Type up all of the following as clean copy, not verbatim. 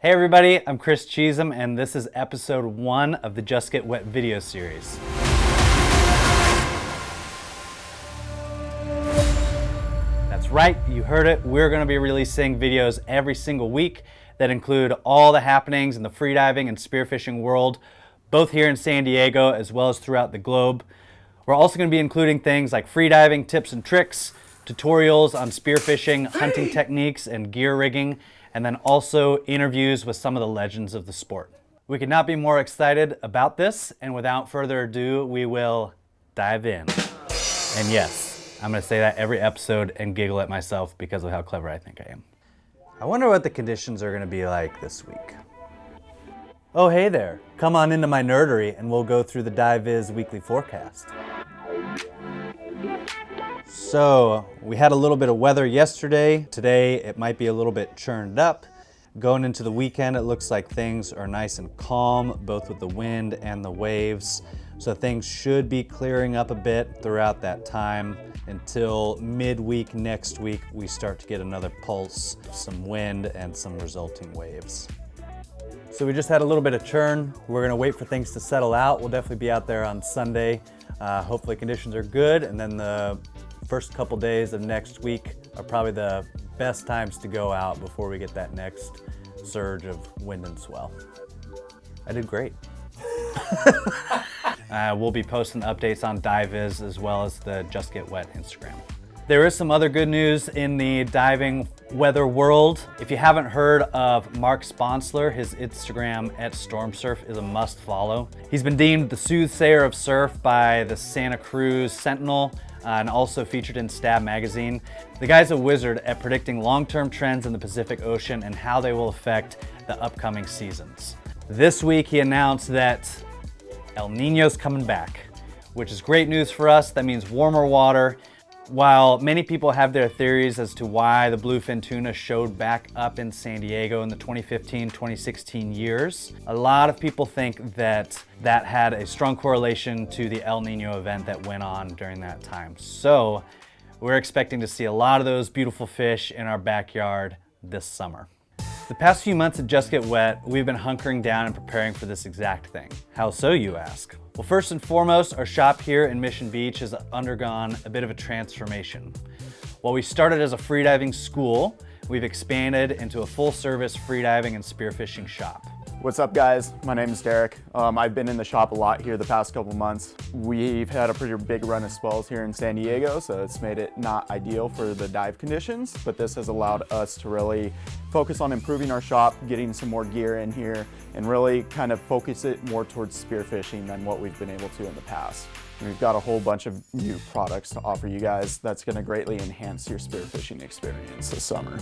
Hey everybody, I'm Chris Cheesem, and this is episode 1 of the Just Get Wet video series. That's right, you heard it. We're going to be releasing videos every single week that include all the happenings in the freediving and spearfishing world, both here in San Diego as well as throughout the globe. We're also going to be including things like freediving tips and tricks, tutorials on spearfishing, hunting techniques, and gear rigging, and then also interviews with some of the legends of the sport. We could not be more excited about this, and without further ado, we will dive in. And yes, I'm going to say that every episode and giggle at myself because of how clever I think I am. I wonder what the conditions are going to be like this week. Oh, hey there. Come on into my nerdery and we'll go through the DiveViz weekly forecast. So, we had a little bit of weather yesterday. Today, it might be a little bit churned up. Going into the weekend, it looks like things are nice and calm, both with the wind and the waves. So things should be clearing up a bit throughout that time until midweek next week, we start to get another pulse, some wind and some resulting waves. So we just had a little bit of churn. We're gonna wait for things to settle out. We'll definitely be out there on Sunday. Hopefully conditions are good, and then the first couple days of next week are probably the best times to go out before we get that next surge of wind and swell. I did great. We'll be posting updates on DiveViz as well as the Just Get Wet Instagram. There is some other good news in the diving weather world. If you haven't heard of Mark Sponsler, his Instagram @StormSurf is a must follow. He's been deemed the soothsayer of surf by the Santa Cruz Sentinel and also featured in Stab magazine. The guy's a wizard at predicting long-term trends in the Pacific Ocean and how they will affect the upcoming seasons. This week he announced that El Niño's coming back, which is great news for us. That means warmer water. While many people have their theories as to why the bluefin tuna showed back up in San Diego in the 2015-2016 years, a lot of people think that that had a strong correlation to the El Nino event that went on during that time. So we're expecting to see a lot of those beautiful fish in our backyard this summer. The past few months at Just Get Wet, we've been hunkering down and preparing for this exact thing. How so, you ask? Well, first and foremost, our shop here in Mission Beach has undergone a bit of a transformation. While we started as a freediving school, we've expanded into a full-service freediving and spearfishing shop. What's up, guys? My name is Derek. I've been in the shop a lot here the past couple months. We've had a pretty big run of swells here in San Diego, so it's made it not ideal for the dive conditions, but this has allowed us to really focus on improving our shop, getting some more gear in here, and really kind of focus it more towards spearfishing than what we've been able to in the past. We've got a whole bunch of new products to offer you guys that's going to greatly enhance your spearfishing experience this summer.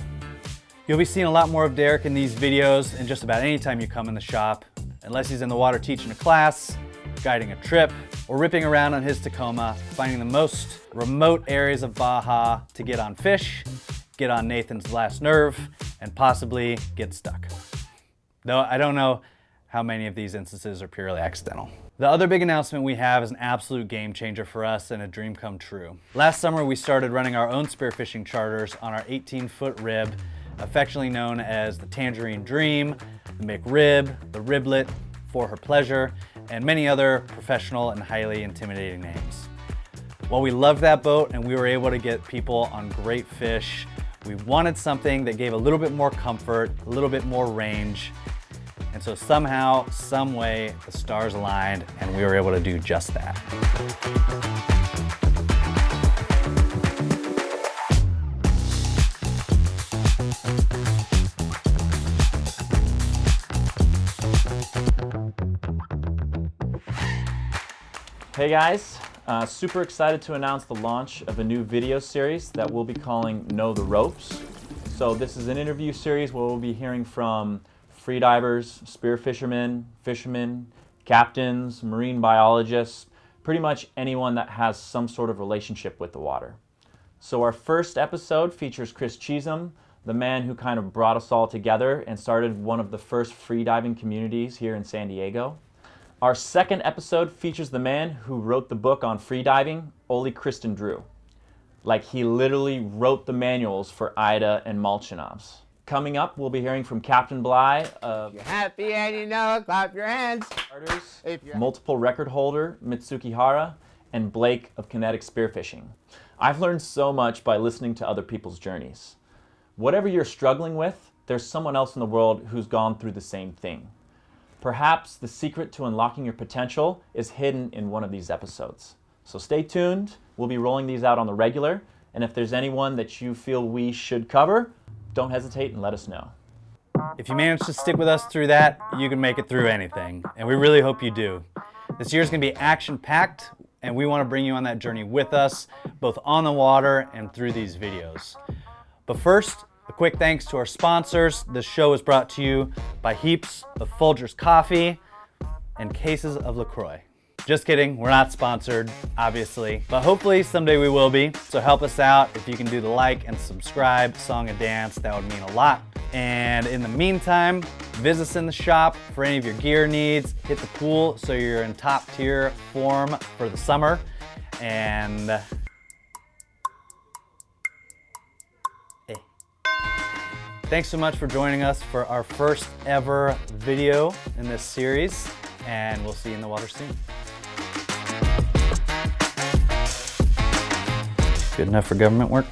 You'll be seeing a lot more of Derek in these videos in just about any time you come in the shop, unless he's in the water teaching a class, guiding a trip, or ripping around on his Tacoma, finding the most remote areas of Baja to get on fish, get on Nathan's last nerve, and possibly get stuck. Though I don't know how many of these instances are purely accidental. The other big announcement we have is an absolute game changer for us and a dream come true. Last summer we started running our own spearfishing charters on our 18-foot rib, affectionately known as the Tangerine Dream, the McRib, the Riblet, For Her Pleasure, and many other professional and highly intimidating names. While we loved that boat and we were able to get people on great fish, we wanted something that gave a little bit more comfort, a little bit more range, and so somehow, some way, the stars aligned and we were able to do just that. Hey guys, super excited to announce the launch of a new video series that we'll be calling Know the Ropes. So this is an interview series where we'll be hearing from freedivers, spearfishermen, fishermen, captains, marine biologists, pretty much anyone that has some sort of relationship with the water. So our first episode features Chris Cheesem, the man who kind of brought us all together and started one of the first freediving communities here in San Diego. Our second episode features the man who wrote the book on freediving, Ole Kristen Drew. Like, he literally wrote the manuals for Ida and Malchinovs. Coming up, we'll be hearing from Captain Bly of You're happy and you know it, clap your hands. Starters, If you're- multiple record holder Mitsuki Hara, and Blake of Kinetic Spearfishing. I've learned so much by listening to other people's journeys. Whatever you're struggling with, there's someone else in the world who's gone through the same thing. Perhaps the secret to unlocking your potential is hidden in one of these episodes. So stay tuned. We'll be rolling these out on the regular, and if there's anyone that you feel we should cover, don't hesitate and let us know. If you manage to stick with us through that, you can make it through anything, and we really hope you do. This year's gonna be action-packed, and we wanna bring you on that journey with us, both on the water and through these videos. But first, a quick thanks to our sponsors. This show is brought to you by heaps of Folgers coffee and cases of LaCroix. Just kidding, we're not sponsored, obviously, but hopefully someday we will be. So help us out. If you can do the like and subscribe, song and dance, that would mean a lot. And in the meantime, visit us in the shop for any of your gear needs. Hit the pool so you're in top tier form for the summer. And hey. Thanks so much for joining us for our first ever video in this series, and we'll see you in the water soon. Good enough for government work?